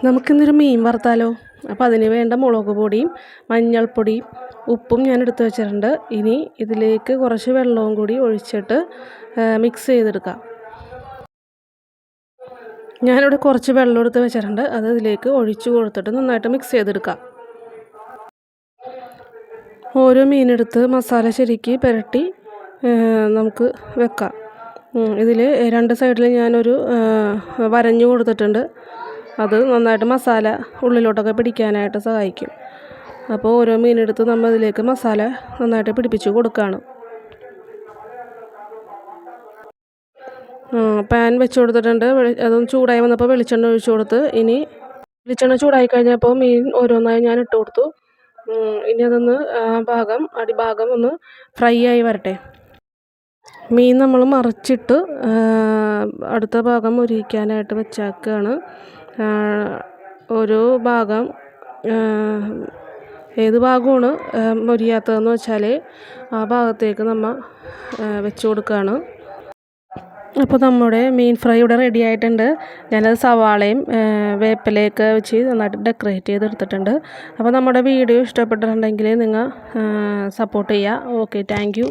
നമുക്കിന്നൊരു മീൻ വറുത്താലോ? അപ്പോൾ അതിന് വേണ്ട മുളക് പൊടിയും മഞ്ഞൾപ്പൊടിയും ഉപ്പും ഞാൻ എടുത്ത് വെച്ചിട്ടുണ്ട്. ഇനി ഇതിലേക്ക് കുറച്ച് വെള്ളവും കൂടി ഒഴിച്ചിട്ട് മിക്സ് ചെയ്തെടുക്കാം. ഞാനിവിടെ കുറച്ച് വെള്ളം എടുത്ത് വെച്ചിട്ടുണ്ട്. അത് ഇതിലേക്ക് ഒഴിച്ച് കൊടുത്തിട്ട് നന്നായിട്ട് മിക്സ് ചെയ്തെടുക്കാം. ഓരോ മീനെടുത്ത് മസാല ശരിക്ക് പുരട്ടി നമുക്ക് വെക്കാം. ഇതിൽ രണ്ട് സൈഡിൽ ഞാനൊരു വരഞ്ഞു കൊടുത്തിട്ടുണ്ട്. അത് നന്നായിട്ട് മസാല ഉള്ളിലോട്ടൊക്കെ പിടിക്കാനായിട്ട് സഹായിക്കും. അപ്പോൾ ഓരോ മീനെടുത്ത് നമ്മൾ ഇതിലേക്ക് മസാല നന്നായിട്ട് പിടിപ്പിച്ച് കൊടുക്കുകയാണ്. പാൻ വെച്ച് കൊടുത്തിട്ടുണ്ട്. അതൊന്ന് ചൂടായി വന്നപ്പോൾ വെളിച്ചെണ്ണ ഒഴിച്ച് കൊടുത്ത് ഇനി വെളിച്ചെണ്ണ ചൂടായി കഴിഞ്ഞപ്പോൾ മീൻ ഓരോന്നായി ഞാൻ ഇട്ട് കൊടുത്തു. ഇനി അതൊന്ന് അടിഭാഗം ഒന്ന് ഫ്രൈ ആയി വരട്ടെ. മീൻ നമ്മൾ മറിച്ചിട്ട് അടുത്ത ഭാഗം മൊരിയിക്കാനായിട്ട് വെച്ചേക്കാണ്. ഒരു ഭാഗം ഏത് ഭാഗമാണ് മൊരിയാത്തതെന്ന് വെച്ചാൽ ആ ഭാഗത്തേക്ക് നമ്മൾ വെച്ച് കൊടുക്കുകയാണ്. അപ്പോൾ നമ്മുടെ മീൻ ഫ്രൈ ഇവിടെ റെഡി ആയിട്ടുണ്ട്. ഞാനത് സവാളയും വേപ്പിലയൊക്കെ വെച്ച് നന്നായിട്ട് ഡെക്കറേറ്റ് ചെയ്തെടുത്തിട്ടുണ്ട്. അപ്പോൾ നമ്മുടെ വീഡിയോ ഇഷ്ടപ്പെട്ടിട്ടുണ്ടെങ്കിൽ നിങ്ങൾ സപ്പോർട്ട് ചെയ്യുക. Okay, thank you.